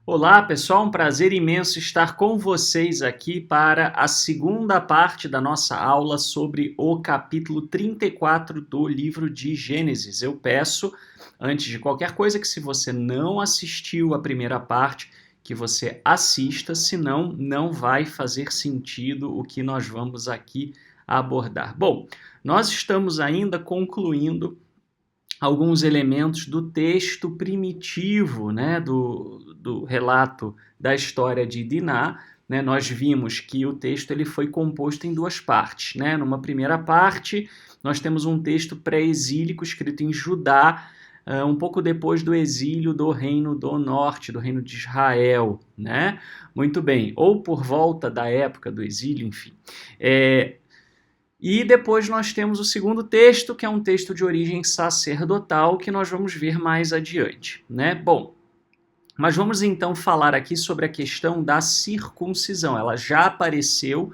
Olá, pessoal, um prazer imenso estar com vocês aqui para a segunda parte da nossa aula sobre o capítulo 34 do livro de Gênesis. Eu peço, antes de qualquer coisa, que se você não assistiu a primeira parte, que você assista, senão não vai fazer sentido o que nós vamos aqui abordar. Bom, nós estamos ainda concluindo alguns elementos do texto primitivo, né, do relato da história de Diná. Né? Nós vimos que o texto ele foi composto em duas partes. Né? Numa primeira parte, nós temos um texto pré-exílico escrito em Judá, um pouco depois do exílio do Reino do Norte, do Reino de Israel. Né? Muito bem, ou por volta da época do exílio, enfim. E depois nós temos o segundo texto, que é um texto de origem sacerdotal, que nós vamos ver mais adiante, né? Bom, mas vamos então falar aqui sobre a questão da circuncisão. Ela já apareceu,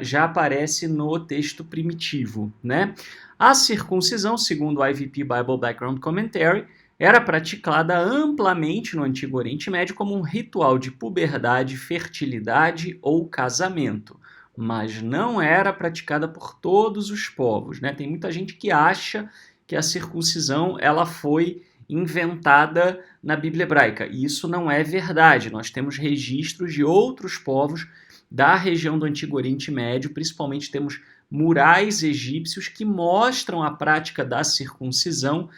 já aparece no texto primitivo, né? A circuncisão, segundo o IVP Bible Background Commentary, era praticada amplamente no Antigo Oriente Médio como um ritual de puberdade, fertilidade ou casamento, mas não era praticada por todos os povos, né? Tem muita gente que acha que a circuncisão ela foi inventada na Bíblia hebraica, e isso não é verdade. Nós temos registros de outros povos da região do Antigo Oriente Médio, principalmente temos murais egípcios que mostram a prática da circuncisão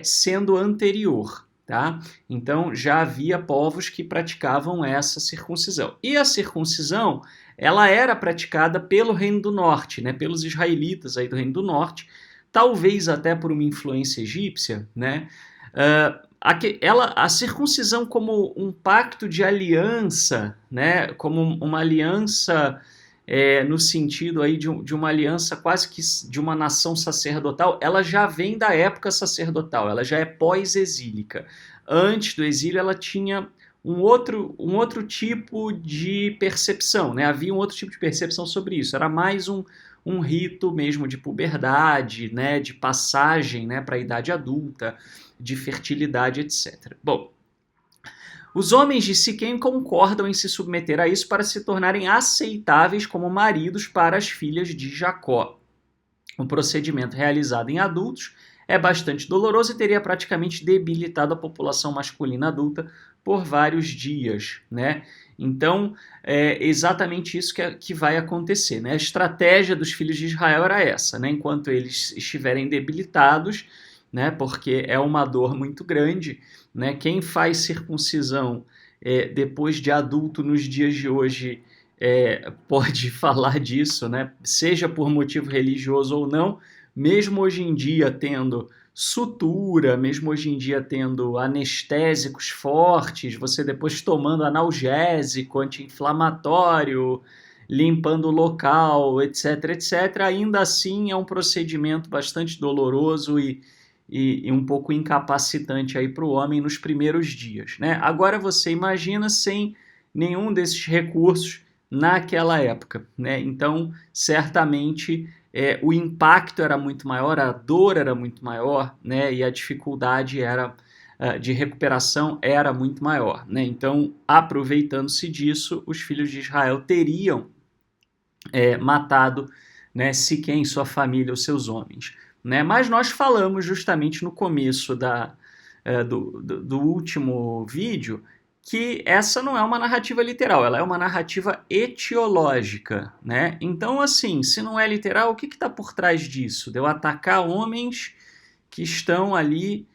sendo anterior. Tá? Então já havia povos que praticavam essa circuncisão. E a circuncisão ela era praticada pelo Reino do Norte, né? Pelos israelitas aí do Reino do Norte, talvez até por uma influência egípcia, né? A circuncisão como um pacto de aliança, né? Como uma aliança no sentido aí de uma aliança quase que de uma nação sacerdotal, ela já vem da época sacerdotal, ela já é pós-exílica. Antes do exílio, ela tinha um outro tipo de percepção, né? Havia um outro tipo de percepção sobre isso, era mais um rito mesmo de puberdade, né? De passagem, né? Para a idade adulta, de fertilidade, etc. Bom, os homens de Siquém concordam em se submeter a isso para se tornarem aceitáveis como maridos para as filhas de Jacó. O procedimento realizado em adultos é bastante doloroso e teria praticamente debilitado a população masculina adulta por vários dias, né? Então, é exatamente isso que vai acontecer, né? A estratégia dos filhos de Israel era essa, né? Enquanto eles estiverem debilitados, né? Porque é uma dor muito grande, né? Quem faz circuncisão depois de adulto nos dias de hoje pode falar disso, né? Seja por motivo religioso ou não, mesmo hoje em dia tendo sutura, mesmo hoje em dia tendo anestésicos fortes, você depois tomando analgésico, anti-inflamatório, limpando o local, etc, etc, ainda assim é um procedimento bastante doloroso e um pouco incapacitante aí para o homem nos primeiros dias, né? Agora você imagina sem nenhum desses recursos naquela época, né? Então, certamente o impacto era muito maior, a dor era muito maior, né? E a dificuldade de recuperação era muito maior, né? Então, aproveitando-se disso, os filhos de Israel teriam matado, né, Siquém, sua família, os seus homens. Né? Mas nós falamos justamente no começo do último vídeo que essa não é uma narrativa literal, ela é uma narrativa etiológica, né? Então, assim, se não é literal, o que está por trás disso? De eu atacar homens que estão ali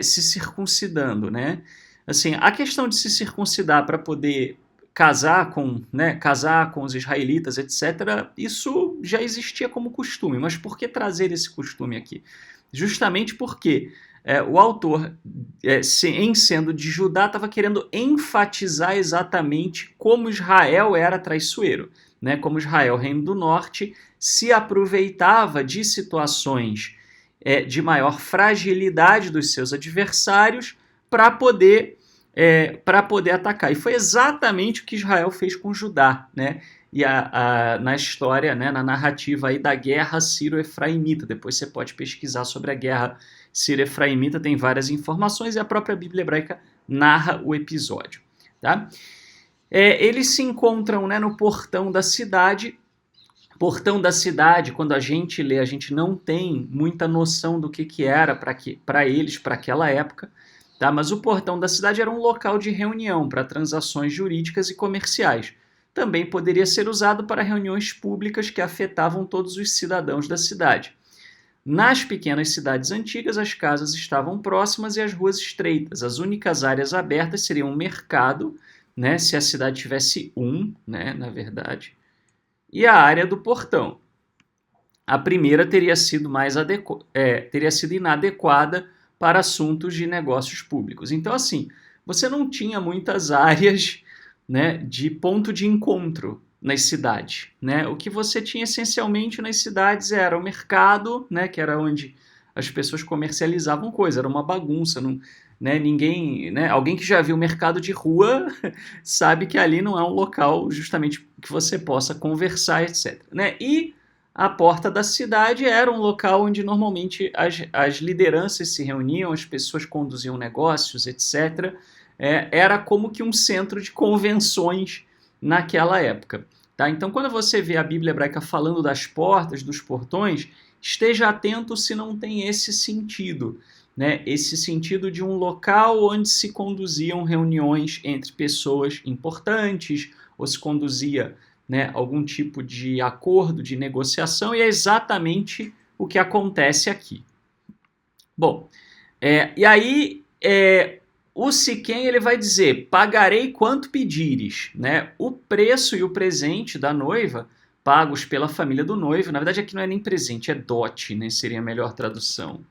se circuncidando, né? Assim, a questão de se circuncidar para poder casar com os israelitas, etc., isso já existia como costume. Mas por que trazer esse costume aqui? Justamente porque o autor, em sendo de Judá, estava querendo enfatizar exatamente como Israel era traiçoeiro, né? Como Israel, reino do norte, se aproveitava de situações de maior fragilidade dos seus adversários para poder atacar. E foi exatamente o que Israel fez com Judá, né? E na história, né, na narrativa aí da guerra Sírio-Efraimita. Depois você pode pesquisar sobre a guerra Sírio-Efraimita, tem várias informações e a própria Bíblia hebraica narra o episódio. tá? Eles se encontram, né, no portão da cidade. Portão da cidade, quando a gente lê, a gente não tem muita noção do que era para eles, para aquela época, tá? Mas o portão da cidade era um local de reunião para transações jurídicas e comerciais. Também poderia ser usado para reuniões públicas que afetavam todos os cidadãos da cidade. Nas pequenas cidades antigas, as casas estavam próximas e as ruas estreitas. As únicas áreas abertas seriam o mercado, né, se a cidade tivesse né, na verdade, e a área do portão. A primeira teria sido teria sido inadequada para assuntos de negócios públicos. Então, assim, você não tinha muitas áreas, né, de ponto de encontro nas cidades, né? O que você tinha essencialmente nas cidades era o mercado, né, que era onde as pessoas comercializavam coisas, era uma bagunça, não, né, ninguém, né, alguém que já viu o mercado de rua sabe que ali não é um local justamente que você possa conversar, etc, né? E a porta da cidade era um local onde normalmente as lideranças se reuniam, as pessoas conduziam negócios, etc. Era como que um centro de convenções naquela época. Tá? Então, quando você vê a Bíblia hebraica falando das portas, dos portões, esteja atento se não tem esse sentido, né? Esse sentido de um local onde se conduziam reuniões entre pessoas importantes, ou se conduzia, né, algum tipo de acordo, de negociação, e é exatamente o que acontece aqui. Bom, e aí o Siquém ele vai dizer, pagarei quanto pedires, né? O preço e o presente da noiva pagos pela família do noivo, na verdade aqui não é nem presente, é dote, né? Seria a melhor tradução.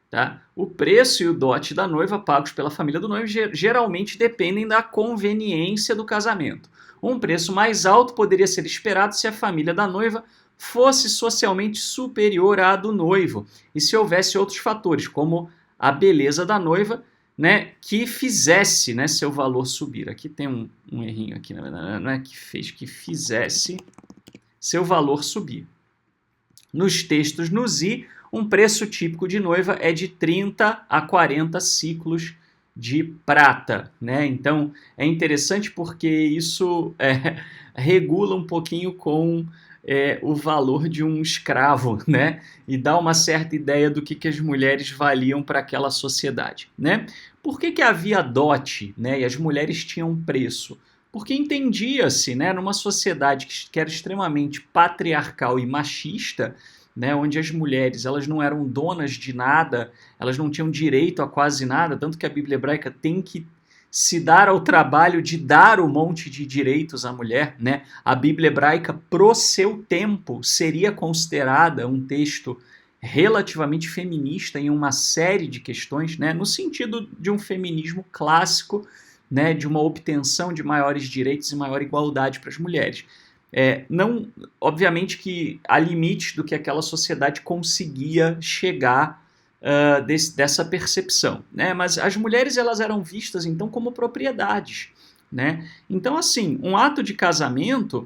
Tá? O preço e o dote da noiva pagos pela família do noivo geralmente dependem da conveniência do casamento. Um preço mais alto poderia ser esperado se a família da noiva fosse socialmente superior à do noivo e se houvesse outros fatores, como a beleza da noiva, né, que fizesse, né, seu valor subir. Aqui tem um errinho aqui, na verdade, não é que fez, que fizesse seu valor subir. Nos textos no Zi, um preço típico de noiva é de 30 a 40 ciclos de prata, né? Então é interessante porque isso regula um pouquinho com o valor de um escravo, né? E dá uma certa ideia do que as mulheres valiam para aquela sociedade, né? Por que havia dote, né? E as mulheres tinham preço? Porque entendia-se, né, numa sociedade que era extremamente patriarcal e machista, né, onde as mulheres elas não eram donas de nada, elas não tinham direito a quase nada, tanto que a Bíblia hebraica tem que se dar ao trabalho de dar um monte de direitos à mulher, né? A Bíblia hebraica, pro seu tempo, seria considerada um texto relativamente feminista em uma série de questões, né? No sentido de um feminismo clássico, né? De uma obtenção de maiores direitos e maior igualdade para as mulheres. Não, obviamente que há limites do que aquela sociedade conseguia chegar dessa percepção, né? Mas as mulheres elas eram vistas então como propriedades, né? Então assim, um ato de casamento,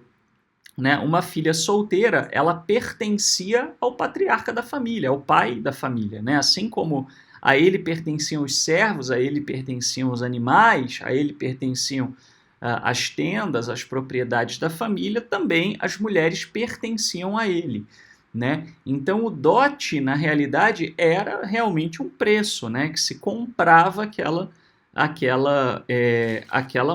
né, uma filha solteira, ela pertencia ao patriarca da família, ao pai da família, né? Assim como a ele pertenciam os servos, a ele pertenciam os animais, a ele pertenciam as tendas, as propriedades da família, também as mulheres pertenciam a ele, né? Então o dote, na realidade, era realmente um preço, né, que se comprava aquela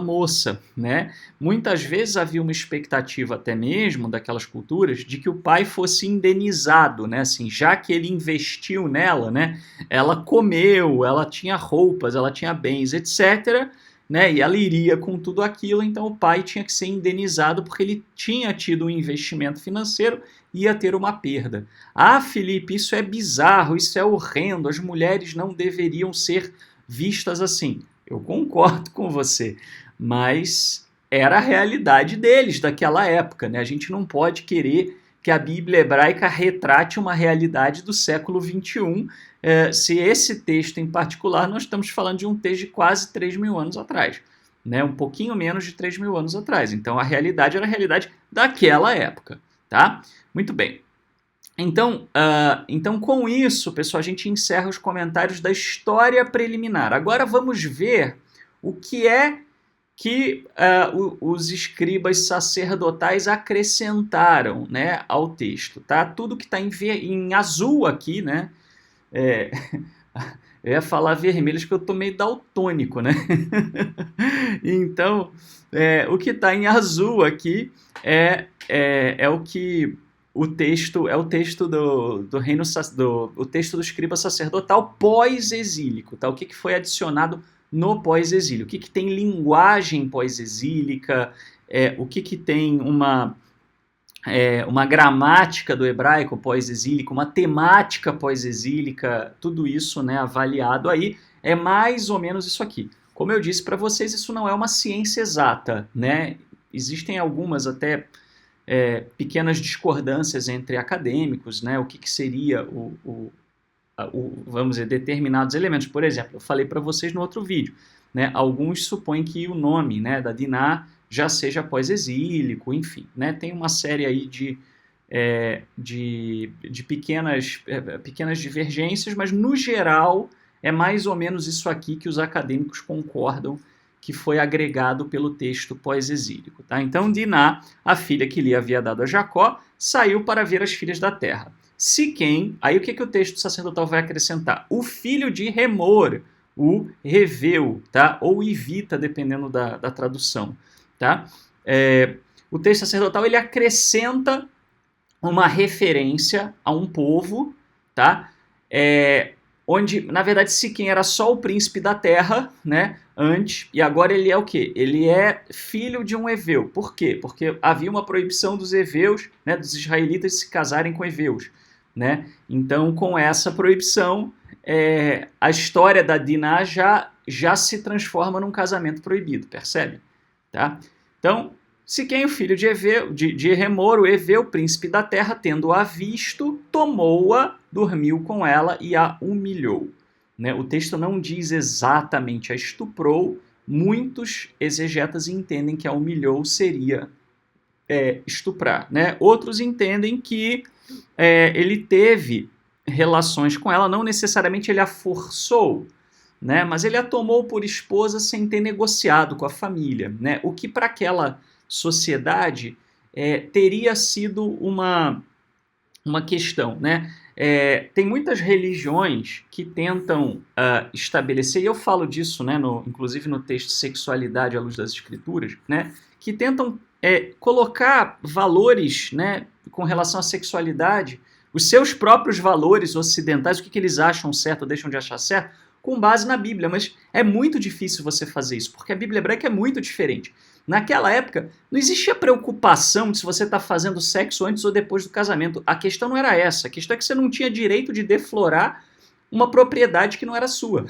moça, né? Muitas vezes havia uma expectativa até mesmo daquelas culturas de que o pai fosse indenizado, né? Assim, já que ele investiu nela, né? Ela comeu, ela tinha roupas, ela tinha bens, etc., né? E ela iria com tudo aquilo, então o pai tinha que ser indenizado porque ele tinha tido um investimento financeiro e ia ter uma perda. Ah, Felipe, isso é bizarro, isso é horrendo, as mulheres não deveriam ser vistas assim. Eu concordo com você, mas era a realidade deles daquela época, né? A gente não pode querer que a Bíblia hebraica retrate uma realidade do século XXI. Se esse texto em particular, nós estamos falando de um texto de quase 3.000 anos atrás, né? Um pouquinho menos de 3.000 anos atrás. Então a realidade era a realidade daquela época, tá? Muito bem. Então, com isso, pessoal, a gente encerra os comentários da história preliminar. Agora vamos ver o que é que os escribas sacerdotais acrescentaram, né, ao texto, tá? Tudo que está em azul aqui, né? É, eu ia falar vermelho, acho que eu tô meio daltônico, né? Então, o que está em azul aqui é o que o texto do reino o texto do escriba sacerdotal pós-exílico, tá? O que foi adicionado no pós-exílio? O que tem linguagem pós-exílica? O que tem uma gramática do hebraico pós-exílico, uma temática pós-exílica, tudo isso, né, avaliado aí, é mais ou menos isso aqui. Como eu disse para vocês, isso não é uma ciência exata, né? Existem algumas até pequenas discordâncias entre acadêmicos, né? O que seria vamos dizer, determinados elementos. Por exemplo, eu falei para vocês no outro vídeo, né? Alguns supõem que o nome, né, da Diná já seja pós-exílico, enfim, né? Tem uma série aí de pequenas divergências, mas no geral é mais ou menos isso aqui que os acadêmicos concordam que foi agregado pelo texto pós-exílico. Tá? Então, Diná, a filha que lhe havia dado a Jacó, saiu para ver as filhas da terra. Siquém, aí o que o texto sacerdotal vai acrescentar? O filho de Remor, o Reveu, tá? Ou Ivita, dependendo da tradução. Tá? O texto sacerdotal ele acrescenta uma referência a um povo, tá? Onde, na verdade, Siquém era só o príncipe da terra, né, antes, e agora ele é o quê? Ele é filho de um heveu. Por quê? Porque havia uma proibição dos heveus, né, dos israelitas se casarem com heveus, né? Então, com essa proibição, a história da Diná já se transforma num casamento proibido, percebe? Tá? Então, Siquém, o filho de Remor, o heveu, príncipe da terra, tendo-a visto, tomou-a, dormiu com ela e a humilhou. Né? O texto não diz exatamente a estuprou, muitos exegetas entendem que a humilhou seria estuprar. Né? Outros entendem que ele teve relações com ela, não necessariamente ele a forçou, né? Mas ele a tomou por esposa sem ter negociado com a família. Né? O que para aquela sociedade teria sido uma questão, né? Tem muitas religiões que tentam estabelecer, e eu falo disso, né, inclusive no texto Sexualidade à Luz das Escrituras, né, que tentam colocar valores, né, com relação à sexualidade, os seus próprios valores ocidentais, o que eles acham certo ou deixam de achar certo, com base na Bíblia, mas é muito difícil você fazer isso, porque a Bíblia hebraica é muito diferente. Naquela época, não existia preocupação de se você está fazendo sexo antes ou depois do casamento. A questão não era essa. A questão é que você não tinha direito de deflorar uma propriedade que não era sua.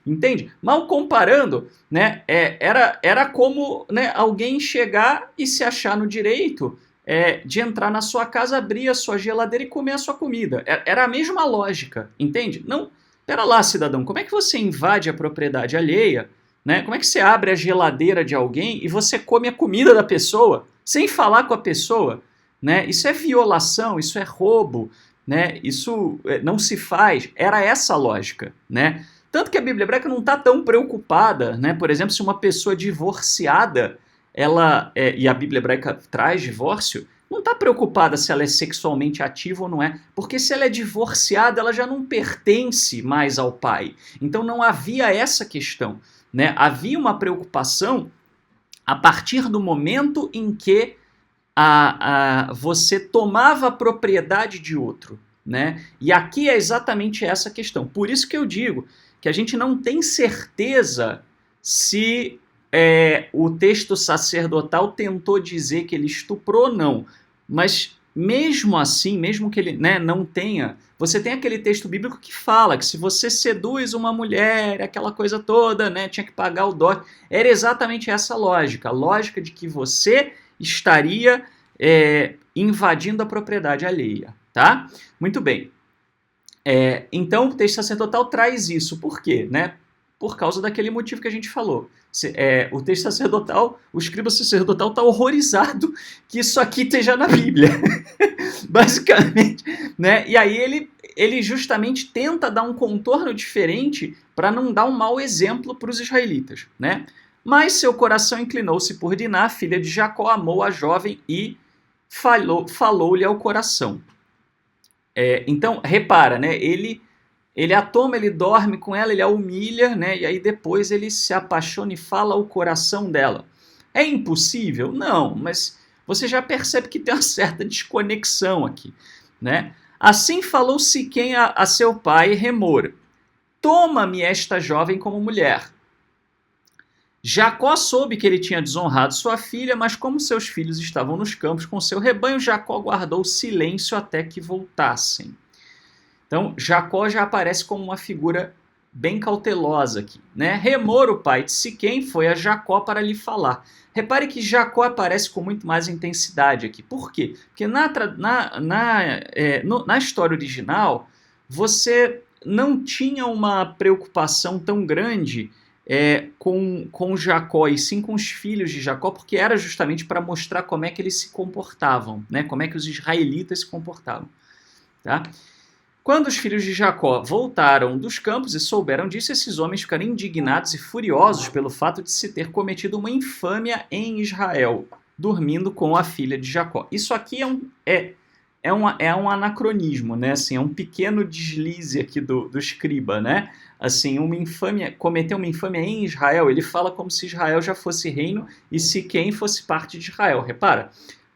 Entende? Mal comparando, né, era como, né, alguém chegar e se achar no direito de entrar na sua casa, abrir a sua geladeira e comer a sua comida. Era a mesma lógica, entende? Não, pera lá, cidadão, como é que você invade a propriedade alheia? Né? Como é que você abre a geladeira de alguém e você come a comida da pessoa sem falar com a pessoa? Né? Isso é violação, isso é roubo, né? Isso não se faz. Era essa a lógica. Né? Tanto que a Bíblia hebraica não está tão preocupada, né? Por exemplo, se uma pessoa divorciada, e a Bíblia hebraica traz divórcio, não está preocupada se ela é sexualmente ativa ou não é, porque se ela é divorciada, ela já não pertence mais ao pai. Então não havia essa questão. Né? Havia uma preocupação a partir do momento em que você tomava a propriedade de outro. Né? E aqui é exatamente essa questão. Por isso que eu digo que a gente não tem certeza se o texto sacerdotal tentou dizer que ele estuprou ou não. Mas mesmo assim, mesmo que ele, né, não tenha, você tem aquele texto bíblico que fala que se você seduz uma mulher, aquela coisa toda, né, tinha que pagar o dote. Era exatamente essa lógica, a lógica de que você estaria invadindo a propriedade alheia, tá? Muito bem. Então o texto sacerdotal traz isso. Por quê? Né? Por causa daquele motivo que a gente falou. O texto sacerdotal, o escriba sacerdotal está horrorizado que isso aqui esteja na Bíblia. Basicamente. Né? E aí ele justamente tenta dar um contorno diferente para não dar um mau exemplo para os israelitas. Né? Mas seu coração inclinou-se por Diná, filha de Jacó, amou a jovem e falou-lhe ao coração. Então, repara, né? Ele a toma, ele dorme com ela, ele a humilha, né? E aí depois ele se apaixona e fala ao coração dela. É impossível? Não, mas você já percebe que tem uma certa desconexão aqui, né? Assim falou Siquém a seu pai Remor: toma-me esta jovem como mulher. Jacó soube que ele tinha desonrado sua filha, mas como seus filhos estavam nos campos com seu rebanho, Jacó guardou silêncio até que voltassem. Então, Jacó já aparece como uma figura bem cautelosa aqui, né? Remor, o pai de Siquém, foi a Jacó para lhe falar. Repare que Jacó aparece com muito mais intensidade aqui. Por quê? Porque na história original, você não tinha uma preocupação tão grande com Jacó, e sim com os filhos de Jacó, porque era justamente para mostrar como é que eles se comportavam, né? Como é que os israelitas se comportavam. Tá? Quando os filhos de Jacó voltaram dos campos e souberam disso, esses homens ficaram indignados e furiosos pelo fato de se ter cometido uma infâmia em Israel, dormindo com a filha de Jacó. Isso aqui é um anacronismo, né? Assim, é um pequeno deslize aqui do escriba, né? Assim, cometer uma infâmia em Israel, ele fala como se Israel já fosse reino e Siquém fosse parte de Israel, repara?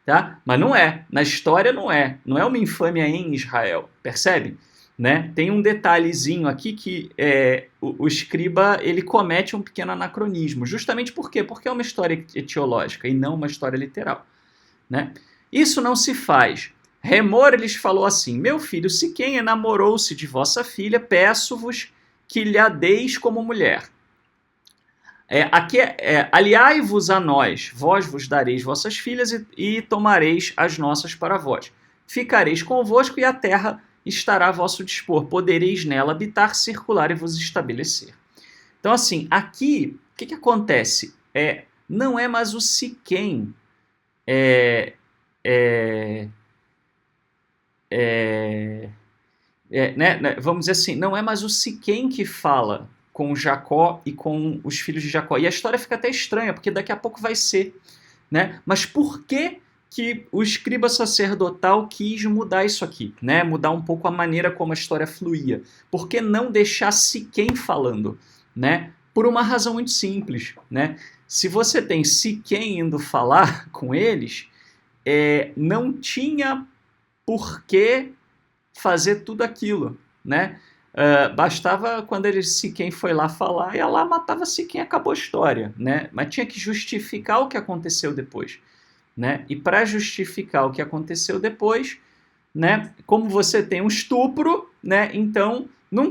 Tá? Mas não é, na história não é uma infâmia em Israel, percebe? Né? Tem um detalhezinho aqui que o escriba ele comete um pequeno anacronismo, justamente por quê? Porque é uma história etiológica e não uma história literal, né? Isso não se faz. Remor lhes falou assim: meu filho Siquém enamorou-se de vossa filha, peço-vos que lhe a deis como mulher. Aliai-vos a nós, vós vos dareis vossas filhas e tomareis as nossas para vós. Ficareis convosco e a terra estará a vosso dispor. Podereis nela habitar, circular e vos estabelecer. Então, assim, aqui, o que acontece? Não é mais o Siquém vamos dizer assim, não é mais o Siquém que fala com Jacó e com os filhos de Jacó. E a história fica até estranha, porque daqui a pouco vai ser, né? Mas por que o escriba sacerdotal quis mudar isso aqui, né? Mudar um pouco a maneira como a história fluía? Por que não deixar Siquém falando, né? Por uma razão muito simples, né? Se você tem Siquém indo falar com eles, não tinha por que fazer tudo aquilo, né? Bastava quando Siquém foi lá falar, e ela matava Siquém e acabou a história, né? Mas tinha que justificar o que aconteceu depois, né? E para justificar o que aconteceu depois, né? Como você tem um estupro, né? Então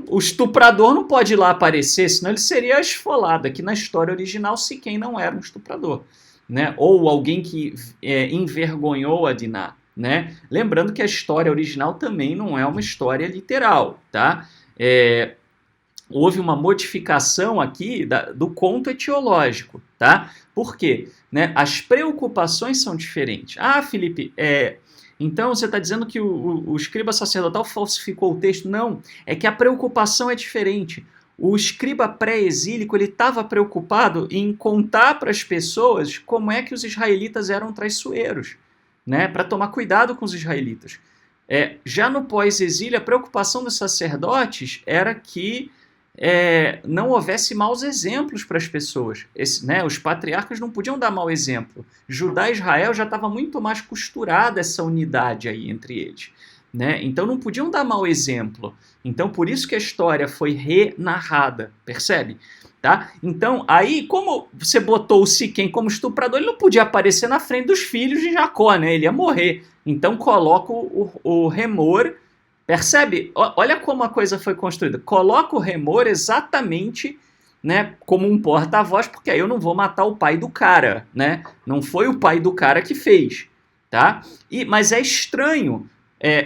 o estuprador não pode ir lá aparecer, senão ele seria esfolado. Aqui na história original, Siquém não era um estuprador, né? Ou alguém que envergonhou a Diná, né? Lembrando que a história original também não é uma história literal, tá? Houve uma modificação aqui do conto etiológico, tá? Por quê? Né? As preocupações são diferentes. Ah, Felipe, então você está dizendo que o escriba sacerdotal falsificou o texto? Não, é que a preocupação é diferente. O escriba pré-exílico ele estava preocupado em contar para as pessoas como é que os israelitas eram traiçoeiros, né? Para tomar cuidado com os israelitas. Já no pós-exílio, a preocupação dos sacerdotes era que não houvesse maus exemplos para as pessoas. Os patriarcas não podiam dar mau exemplo. Judá e Israel já estava muito mais costurada essa unidade aí entre eles, né? Então não podiam dar mau exemplo. Então por isso que a história foi renarrada, percebe? Tá? Então, aí, como você botou o Siquém como estuprador, ele não podia aparecer na frente dos filhos de Jacó, né? Ele ia morrer. Então, coloca o Remor. Percebe? Olha como a coisa foi construída. Coloca o Remor exatamente, né, como um porta-voz, porque aí eu não vou matar o pai do cara, né? Não foi o pai do cara que fez, tá? Mas é estranho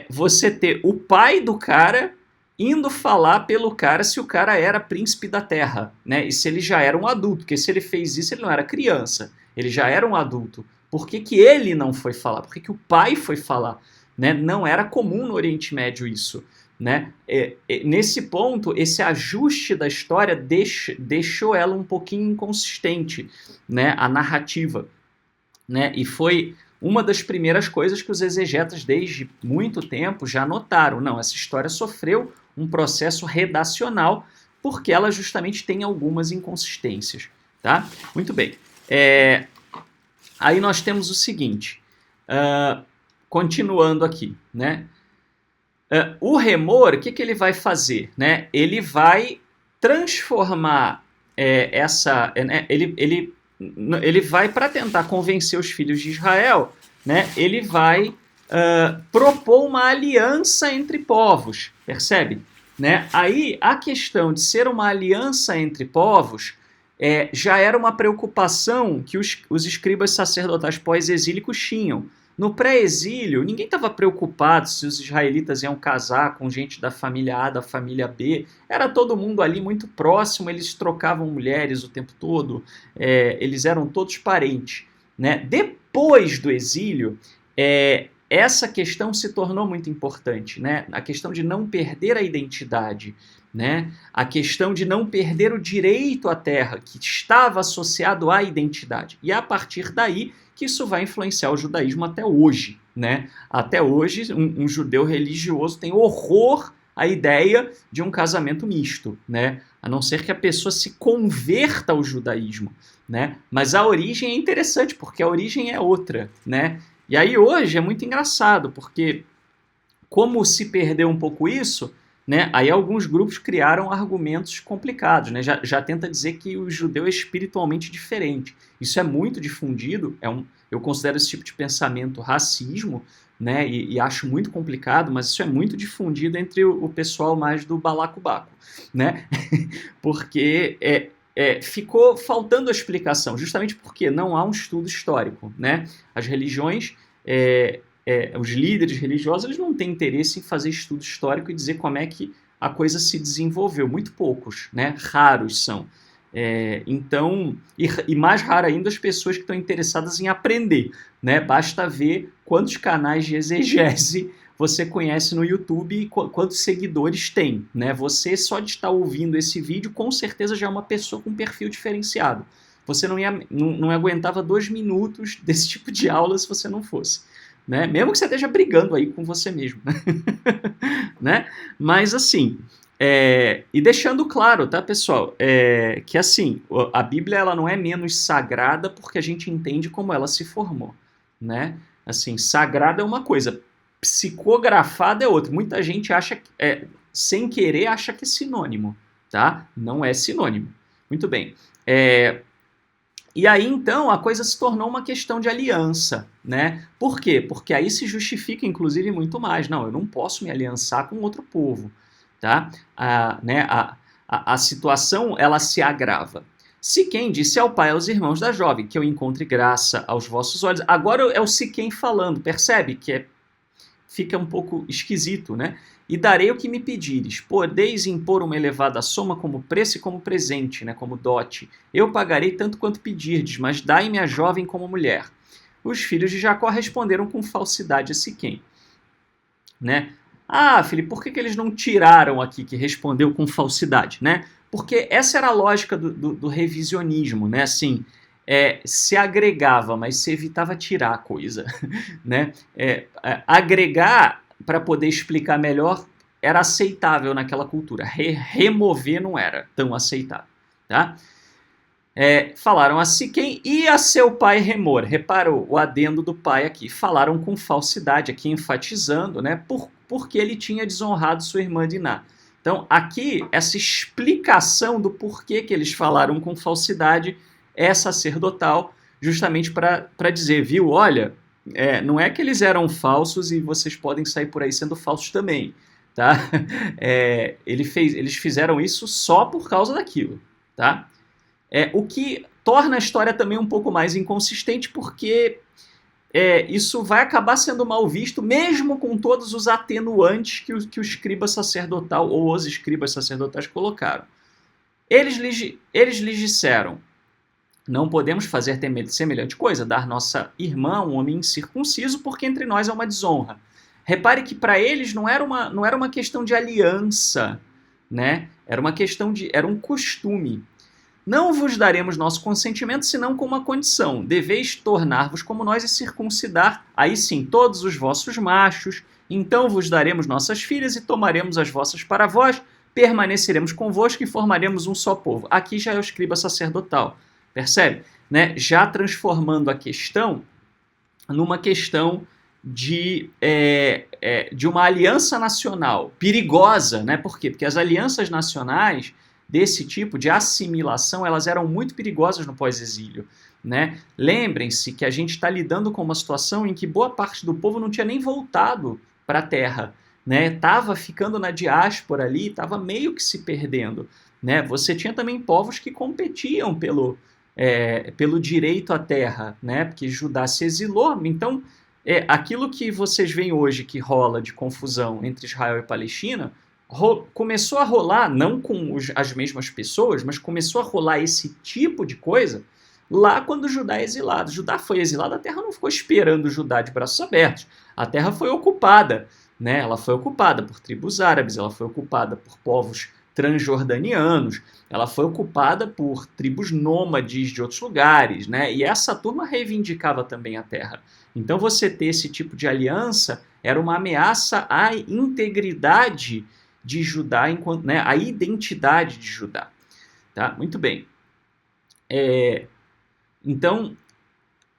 você ter o pai do cara indo falar pelo cara se o cara era príncipe da terra, né? E se ele já era um adulto, porque se ele fez isso, ele não era criança, ele já era um adulto. Por que ele não foi falar? Por que o pai foi falar? Né? Não era comum no Oriente Médio isso, né? Nesse ponto, esse ajuste da história deixou ela um pouquinho inconsistente, né? A narrativa, né? E foi uma das primeiras coisas que os exegetas, desde muito tempo, já notaram. Não, essa história sofreu um processo redacional porque ela justamente tem algumas inconsistências, tá? Muito bem. Aí nós temos o seguinte, continuando aqui, né? O Remor, o que ele vai fazer? Né? Ele vai transformar ele vai, para tentar convencer os filhos de Israel, né? Ele vai propor uma aliança entre povos, percebe? Né? Aí a questão de ser uma aliança entre povos já era uma preocupação que os escribas sacerdotais pós-exílicos tinham. No pré-exílio, ninguém estava preocupado se os israelitas iam casar com gente da família A, da família B. Era todo mundo ali muito próximo, eles trocavam mulheres o tempo todo, eles eram todos parentes, né? Depois do exílio, essa questão se tornou muito importante, né? A questão de não perder a identidade, né? A questão de não perder o direito à terra, que estava associado à identidade. E a partir daí que isso vai influenciar o judaísmo até hoje, né? Até hoje, um judeu religioso tem horror à ideia de um casamento misto, né? A não ser que a pessoa se converta ao judaísmo, né? Mas a origem é interessante, porque a origem é outra, né? E aí hoje é muito engraçado, porque como se perdeu um pouco isso, né? Aí alguns grupos criaram argumentos complicados, né? Já tenta dizer que o judeu é espiritualmente diferente. Isso é muito difundido, eu considero esse tipo de pensamento racismo, né? E acho muito complicado, mas isso é muito difundido entre o pessoal mais do balacobaco, né? Porque ficou faltando a explicação, justamente porque não há um estudo histórico, né? As religiões... os líderes religiosos, eles não têm interesse em fazer estudo histórico e dizer como é que a coisa se desenvolveu. Muito poucos, né? Raros são. Então, e mais raro ainda as pessoas que estão interessadas em aprender, né? Basta ver quantos canais de exegese você conhece no YouTube e quantos seguidores tem, né? Você só de estar ouvindo esse vídeo, com certeza já é uma pessoa com um perfil diferenciado. Você não aguentava 2 minutos desse tipo de aula se você não fosse. Né? Mesmo que você esteja brigando aí com você mesmo. Né? Mas assim, e deixando claro, tá, pessoal, que assim, a Bíblia ela não é menos sagrada porque a gente entende como ela se formou. Né? Assim, sagrada é uma coisa, psicografada é outra. Muita gente acha, sem querer, acha que é sinônimo. Tá? Não é sinônimo. Muito bem. E aí, então, a coisa se tornou uma questão de aliança, né? Por quê? Porque aí se justifica, inclusive, muito mais. Não, eu não posso me aliançar com outro povo, tá? A situação, ela se agrava. Siquém disse ao pai e aos irmãos da jovem que eu encontre graça aos vossos olhos. Agora é o Siquém falando, percebe? Fica um pouco esquisito, né? E darei o que me pedires. Podeis impor uma elevada soma como preço e como presente, né? Como dote. Eu pagarei tanto quanto pedirdes, mas dai-me a jovem como mulher. Os filhos de Jacó responderam com falsidade a Siquém. Né? Ah, Felipe, por que eles não tiraram aqui que respondeu com falsidade, né? Porque essa era a lógica do revisionismo, né? Assim, se agregava, mas se evitava tirar a coisa, né? Agregar, para poder explicar melhor, era aceitável naquela cultura. Remover não era tão aceitável, tá? Falaram a Siquém e a seu pai Remor. Repara o adendo do pai aqui. Falaram com falsidade, aqui enfatizando, né, porque ele tinha desonrado sua irmã Diná. Então, aqui, essa explicação do porquê que eles falaram com falsidade é sacerdotal, justamente para dizer, viu, olha, não é que eles eram falsos e vocês podem sair por aí sendo falsos também, tá? Eles fizeram isso só por causa daquilo, tá? O que torna a história também um pouco mais inconsistente, porque isso vai acabar sendo mal visto, mesmo com todos os atenuantes que o escriba sacerdotal ou os escribas sacerdotais colocaram. Eles lhes disseram, não podemos fazer semelhante coisa, dar nossa irmã a um homem incircunciso, porque entre nós é uma desonra. Repare que para eles não era uma questão de aliança, né? Era um costume. Não vos daremos nosso consentimento, senão com uma condição. Deveis tornar-vos como nós e circuncidar, aí sim, todos os vossos machos. Então vos daremos nossas filhas e tomaremos as vossas para vós, permaneceremos convosco e formaremos um só povo. Aqui já é o escriba sacerdotal, percebe? Né? Já transformando a questão numa questão de uma aliança nacional perigosa, né? Por quê? Porque as alianças nacionais desse tipo de assimilação, elas eram muito perigosas no pós-exílio, né? Lembrem-se que a gente está lidando com uma situação em que boa parte do povo não tinha nem voltado para a terra, né? Estava ficando na diáspora ali, estava meio que se perdendo, né? Você tinha também povos que competiam pelo direito à terra, né? Porque Judá se exilou, então aquilo que vocês veem hoje que rola de confusão entre Israel e Palestina começou a rolar, não com as mesmas pessoas, mas começou a rolar esse tipo de coisa lá quando Judá é exilado. Judá foi exilado, a terra não ficou esperando Judá de braços abertos. A terra foi ocupada, né? Ela foi ocupada por tribos árabes, ela foi ocupada por povos transjordanianos, ela foi ocupada por tribos nômades de outros lugares, né? E essa turma reivindicava também a terra. Então você ter esse tipo de aliança era uma ameaça à integridade de Judá, né, a identidade de Judá. Tá? Muito bem. Então,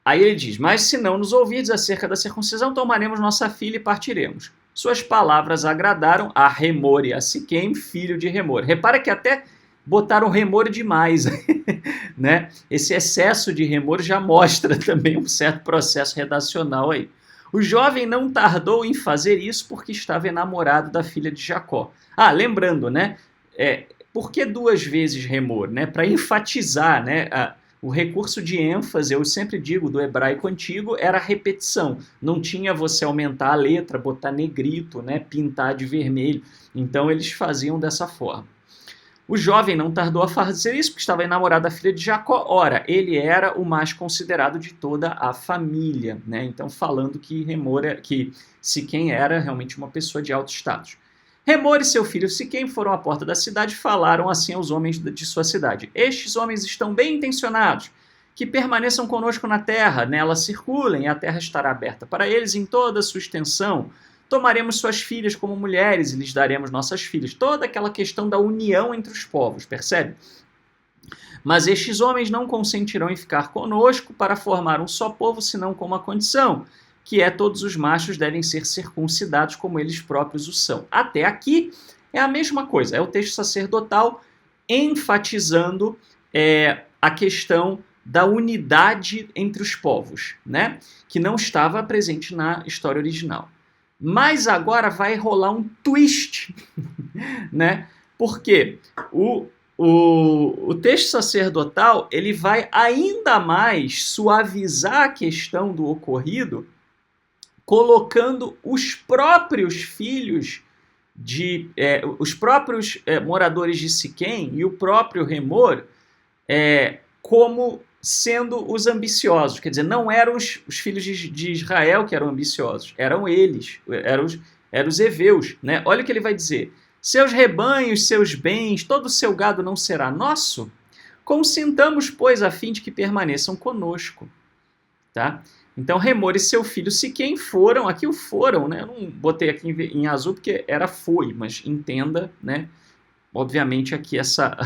aí ele diz, mas se não nos ouvirdes acerca da circuncisão, tomaremos nossa filha e partiremos. Suas palavras agradaram a Remor e a Siquém, filho de Remor. Repara que até botaram Remor demais, né? Esse excesso de Remor já mostra também um certo processo redacional aí. O jovem não tardou em fazer isso porque estava enamorado da filha de Jacó. Ah, lembrando, né? Por que duas vezes Remor? Né? Para enfatizar, né? O recurso de ênfase, eu sempre digo, do hebraico antigo, era a repetição. Não tinha você aumentar a letra, botar negrito, né? Pintar de vermelho. Então eles faziam dessa forma. O jovem não tardou a fazer isso porque estava enamorado da filha de Jacó. Ora, ele era o mais considerado de toda a família, né? Então, falando que Siquém era realmente uma pessoa de alto status. Remor e seu filho Siquém foram à porta da cidade e falaram assim aos homens de sua cidade: estes homens estão bem intencionados, que permaneçam conosco na terra, nela circulem, e a terra estará aberta para eles em toda a sua extensão. Tomaremos suas filhas como mulheres e lhes daremos nossas filhas. Toda aquela questão da união entre os povos, percebe? Mas estes homens não consentirão em ficar conosco para formar um só povo, senão com uma condição, que é todos os machos devem ser circuncidados como eles próprios o são. Até aqui é a mesma coisa, é o texto sacerdotal enfatizando a questão da unidade entre os povos, né? Que não estava presente na história original. Mas agora vai rolar um twist, né? Porque o texto sacerdotal ele vai ainda mais suavizar a questão do ocorrido, colocando os próprios filhos os próprios moradores de Siquém e o próprio Remor como sendo os ambiciosos. Quer dizer, não eram os filhos de Israel que eram ambiciosos, eram eles, eram os heveus. Né? Olha o que ele vai dizer. Seus rebanhos, seus bens, todo o seu gado não será nosso? Consintamos, pois, a fim de que permaneçam conosco. Tá? Então, Remor e seu filho Siquém foram, aqui o foram, né? Eu não botei aqui em azul porque era foi, mas entenda, né? Obviamente aqui essa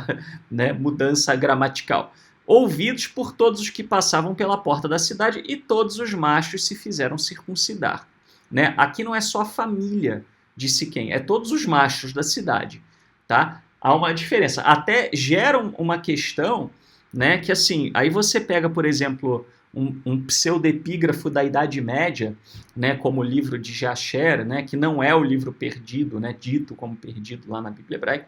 né, mudança gramatical. Ouvidos por todos os que passavam pela porta da cidade, e todos os machos se fizeram circuncidar. Né? Aqui não é só a família de Siquém, é todos os machos da cidade. Tá? Há uma diferença. Até gera uma questão, né, que assim, aí você pega, por exemplo, um pseudepígrafo da Idade Média, né, como o livro de Jasher, né, que não é o livro perdido, né, dito como perdido lá na Bíblia hebraica,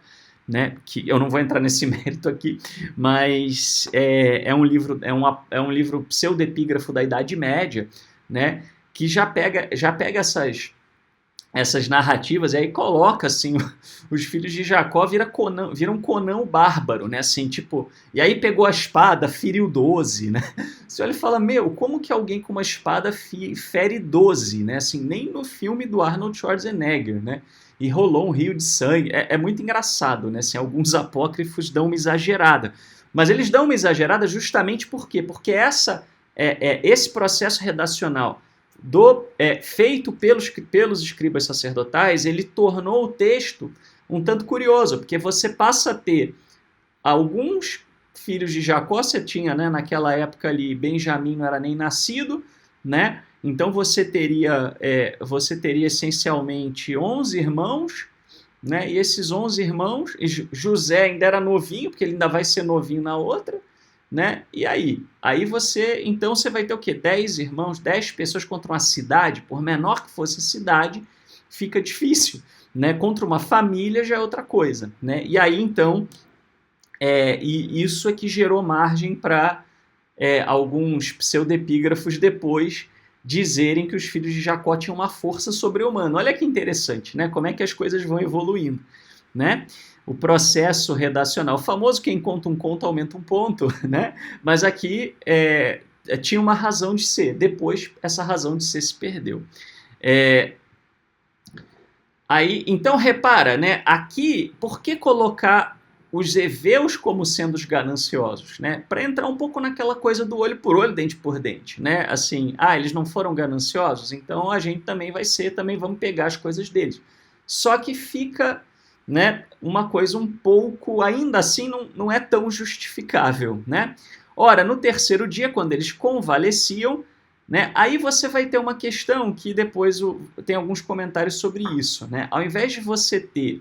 né, que eu não vou entrar nesse mérito aqui, mas é um livro pseudepígrafo da Idade Média, né, que já pega essas narrativas, e aí coloca assim, os filhos de Jacó viram Conan o bárbaro, né? Assim, tipo, e aí pegou a espada, feriu 12, né? Você olha e fala, meu, como que alguém com uma espada fere 12, né? Assim, nem no filme do Arnold Schwarzenegger, né? E rolou um rio de sangue. É muito engraçado, né? Assim, alguns apócrifos dão uma exagerada. Mas eles dão uma exagerada justamente por quê? Porque esse processo redacional feito pelos escribas sacerdotais, ele tornou o texto um tanto curioso, porque você passa a ter alguns filhos de Jacó, você tinha, né, naquela época ali, Benjamim não era nem nascido, né? Então você teria essencialmente 11 irmãos, né? E esses 11 irmãos, José ainda era novinho, porque ele ainda vai ser novinho na outra, né? E aí? Então você vai ter o quê? 10 irmãos, 10 pessoas contra uma cidade, por menor que fosse a cidade, fica difícil, né? Contra uma família já é outra coisa, né? E aí, então, e isso é que gerou margem para alguns pseudepígrafos depois dizerem que os filhos de Jacó tinham uma força sobre-humana. Olha que interessante, né? Como é que as coisas vão evoluindo, né? O processo redacional famoso, quem conta um conto aumenta um ponto, né? Mas aqui tinha uma razão de ser. Depois, essa razão de ser se perdeu. Então, repara, né? Aqui, por que colocar os heveus como sendo os gananciosos, né? Para entrar um pouco naquela coisa do olho por olho, dente por dente, né? Assim, eles não foram gananciosos, então a gente também vai ser, também vamos pegar as coisas deles. Só que fica, né, uma coisa um pouco, ainda assim, não é tão justificável, né? Ora, no terceiro dia, quando eles convalesciam, né, aí você vai ter uma questão que depois tem alguns comentários sobre isso, né? Ao invés de você ter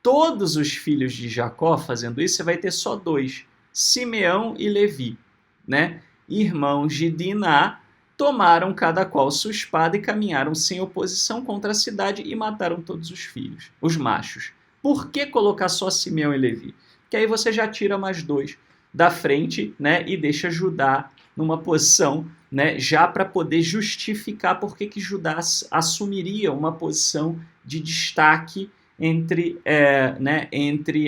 todos os filhos de Jacó fazendo isso, você vai ter só 2, Simeão e Levi, né? Irmãos de Diná, tomaram cada qual sua espada e caminharam sem oposição contra a cidade e mataram todos os filhos, os machos. Por que colocar só Simeão e Levi? Porque aí você já tira mais 2 da frente, né? E deixa Judá numa posição, né? Já para poder justificar por que Judá assumiria uma posição de destaque entre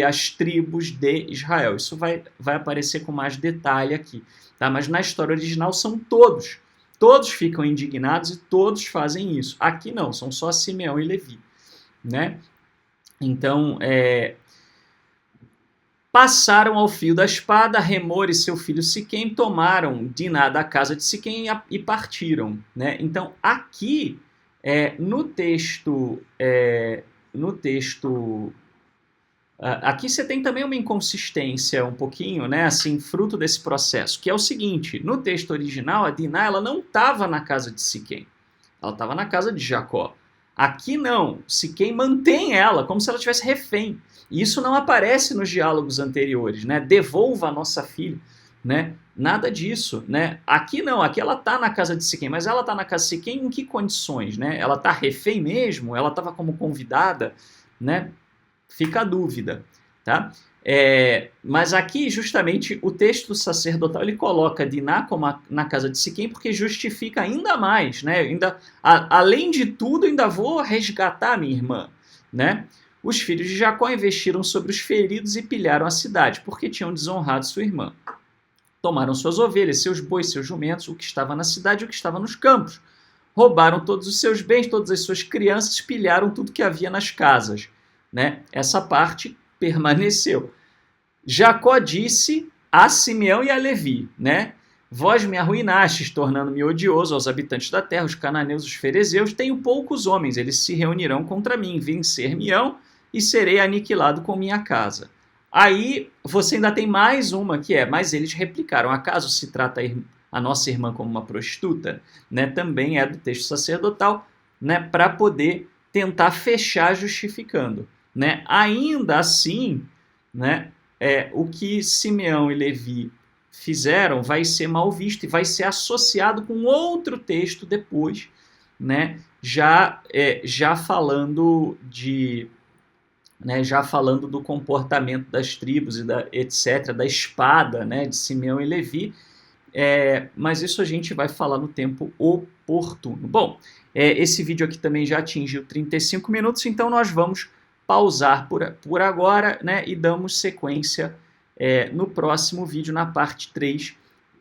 as tribos de Israel. Isso vai aparecer com mais detalhe aqui, tá? Mas na história original são todos ficam indignados e todos fazem isso. Aqui não, são só Simeão e Levi, né? Então, passaram ao fio da espada, Remor e seu filho Siquém tomaram Diná da casa de Siquém e partiram, né? Então, aqui, no texto, aqui você tem também uma inconsistência um pouquinho, né, assim, fruto desse processo, que é o seguinte: no texto original, a Diná ela não estava na casa de Siquém, ela estava na casa de Jacó. Aqui não, Siquém mantém ela como se ela tivesse refém. E isso não aparece nos diálogos anteriores, né? Devolva a nossa filha, né? Nada disso, né? Aqui não, aqui ela está na casa de Siquém, mas ela está na casa de Siquém em que condições, né? Ela está refém mesmo? Ela estava como convidada, né? Fica a dúvida, tá? Mas aqui, justamente, o texto sacerdotal ele coloca Diná como na casa de Siquém porque justifica ainda mais, né? Além de tudo, ainda vou resgatar minha irmã, né? Os filhos de Jacó investiram sobre os feridos e pilharam a cidade, porque tinham desonrado sua irmã. Tomaram suas ovelhas, seus bois, seus jumentos, o que estava na cidade e o que estava nos campos. Roubaram todos os seus bens, todas as suas crianças, pilharam tudo que havia nas casas, né? Essa parte permaneceu. Jacó disse a Simeão e a Levi, né? Vós me arruinastes, tornando-me odioso aos habitantes da terra, os cananeus, os ferezeus. Tenho poucos homens, eles se reunirão contra mim, vencer-me-ão e serei aniquilado com minha casa. Aí você ainda tem mais uma que mas eles replicaram: acaso se trata a nossa irmã como uma prostituta? Né? Também é do texto sacerdotal, né? Para poder tentar fechar justificando. Né? Ainda assim, né? O que Simeão e Levi fizeram vai ser mal visto e vai ser associado com outro texto depois, né? Já falando do comportamento das tribos e etc., da espada, né, de Simeão e Levi, mas isso a gente vai falar no tempo oportuno. Bom, esse vídeo aqui também já atingiu 35 minutos, então nós vamos pausar por agora, né, e damos sequência no próximo vídeo, na parte 3,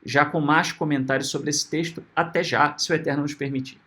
já com mais comentários sobre esse texto. Até já, se o Eterno nos permitir.